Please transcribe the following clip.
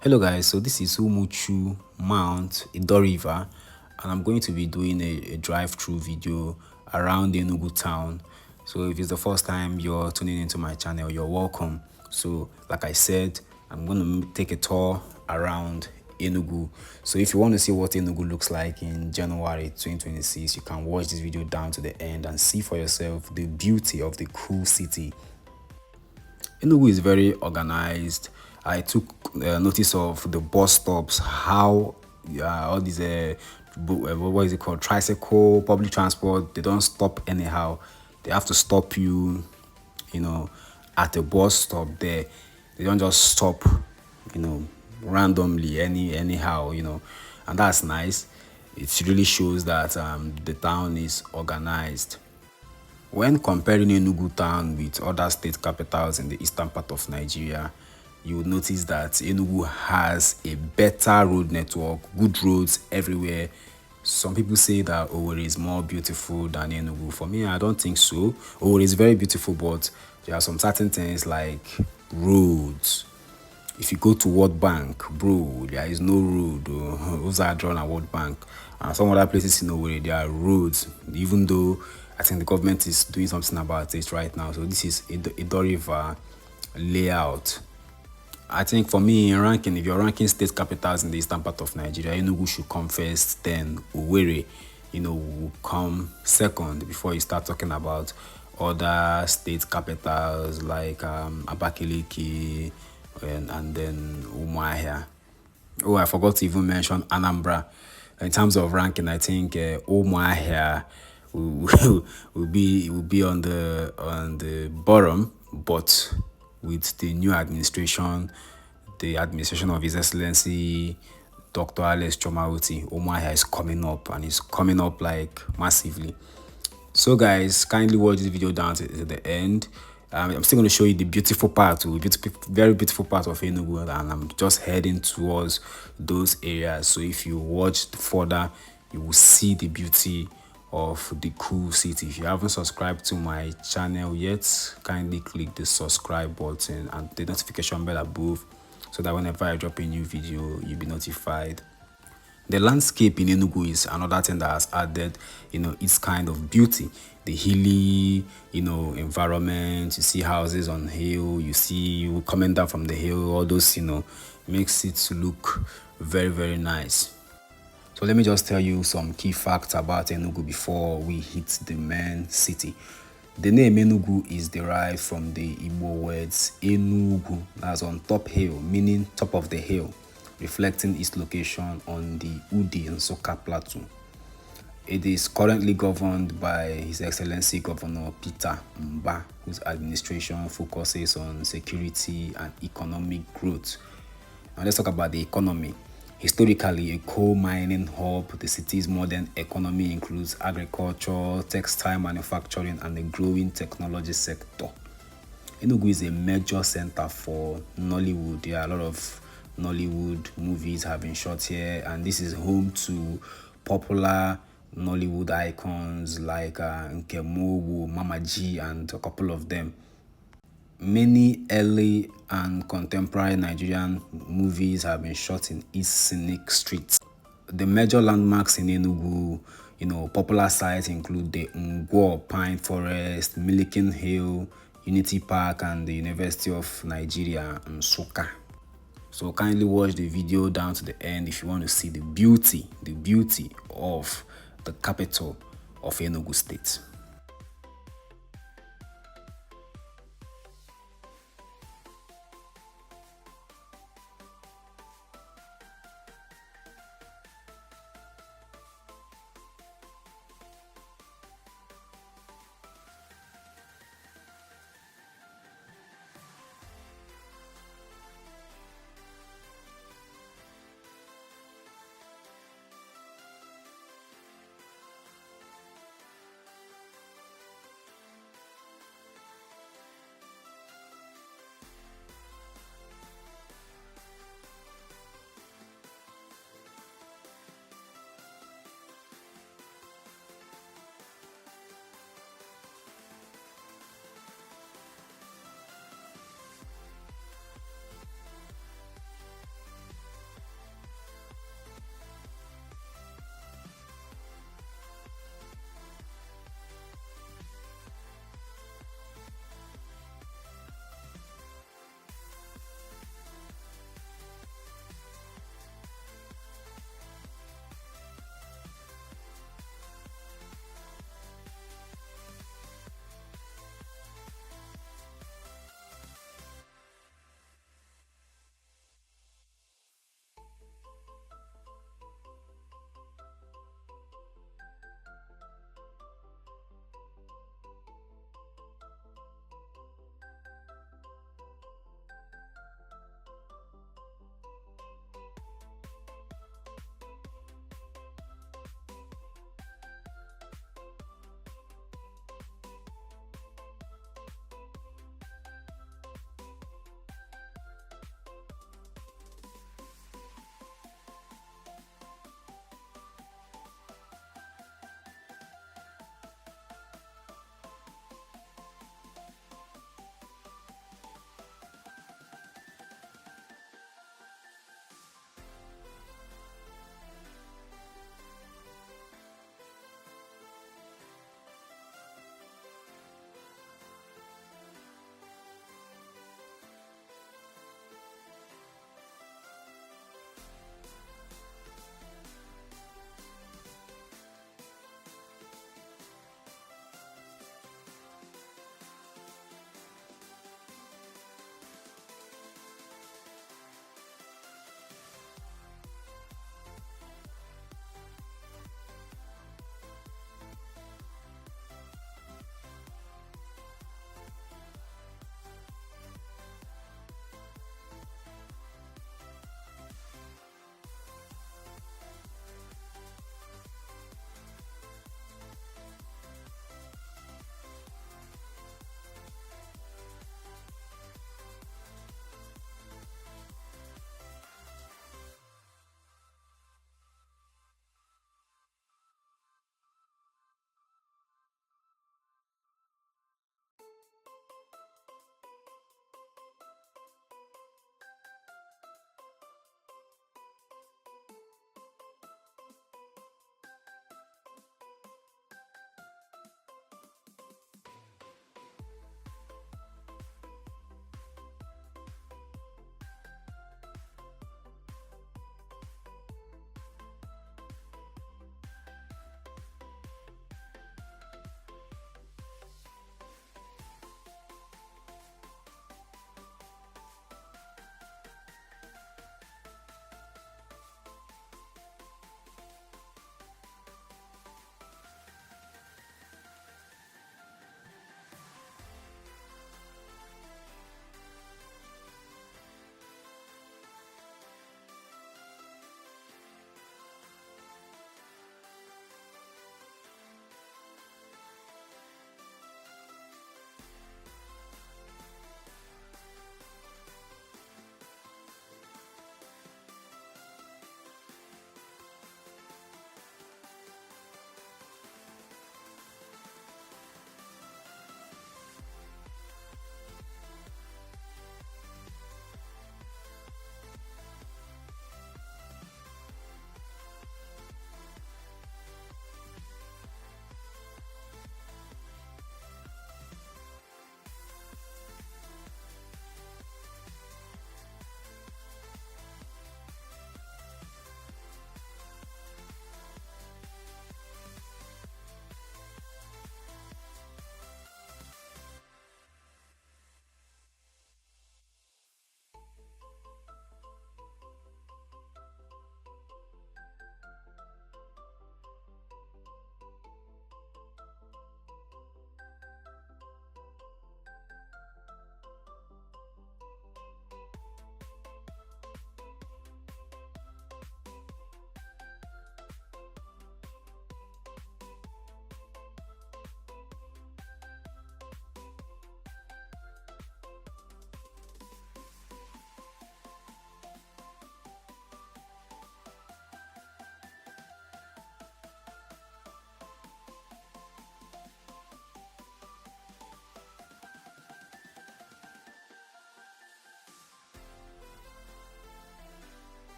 Hello guys, so this is Umuchu Mount Idoriva, and I'm going to be doing a drive-through video around the Enugu town. So if it's the first time you're tuning into my channel, you're welcome. So like I said, I'm going to take a tour around Enugu. So if you want to see what Enugu looks like in January 2026, you can watch this video down to the end and see for yourself the beauty of the cool city. Enugu is very organized. I took notice of the bus stops, how all these what is it called, tricycle, public transport, they don't stop anyhow. They have to stop you, at a bus stop there. They don't just stop, randomly, anyhow, and that's nice. It really shows that the town is organized. When comparing Enugu town with other state capitals in the eastern part of Nigeria, you will notice that Enugu has a better road network, good roads everywhere. Some people say that Owerri is more beautiful than Enugu. For me, I don't think so. Owerri is very beautiful, but there are some certain things like roads. If you go to World Bank, bro, there is no road. Those are drawn at World Bank. And some other places in Owerri, there are roads, even though I think the government is doing something about it right now. So this is Idoriva layout. I think for me, in ranking, if you're ranking state capitals in the eastern part of Nigeria, Enugu should come first, then Owerri, will come second before you start talking about other state capitals like Abakaliki and then Umuahia. Oh, I forgot to even mention Anambra. In terms of ranking, I think Umuahia will be on the bottom, but with the new administration, the administration of His Excellency Dr. Alex Chomauti, Umuahia is coming up, and it's coming up like massively. So guys, kindly watch this video down to the end. I'm still going to show you the beautiful part, very beautiful part of Enugu, and I'm just heading towards those areas. So if you watch further, you will see the beauty of the cool city. If you haven't subscribed to my channel yet, kindly click the subscribe button and the notification bell above, so that whenever I drop a new video, you'll be notified. The landscape in Enugu is another thing that has added, its kind of beauty. The hilly, environment. You see houses on hill. You see you coming down from the hill. All those, makes it to look very, very nice. So let me just tell you some key facts about Enugu before we hit the main city. The name Enugu is derived from the Igbo words Enugu, that's on top hill, meaning top of the hill, reflecting its location on the Udi and Soka Plateau. It is currently governed by His Excellency Governor Peter Mba, whose administration focuses on security and economic growth. Now let's talk about the economy. Historically a coal mining hub, the city's modern economy includes agriculture, textile manufacturing, and the growing technology sector. Enugu is a major center for Nollywood. There are a lot of Nollywood movies have been shot here, and this is home to popular Nollywood icons like Nkemowo, Mama G, and a couple of them. Many early and contemporary Nigerian movies have been shot in its scenic streets. The major landmarks in Enugu, popular sites include the Ngwo Pine Forest, Milliken Hill, Unity Park, and the University of Nigeria, Nsukka. So kindly watch the video down to the end if you want to see the beauty of the capital of Enugu State.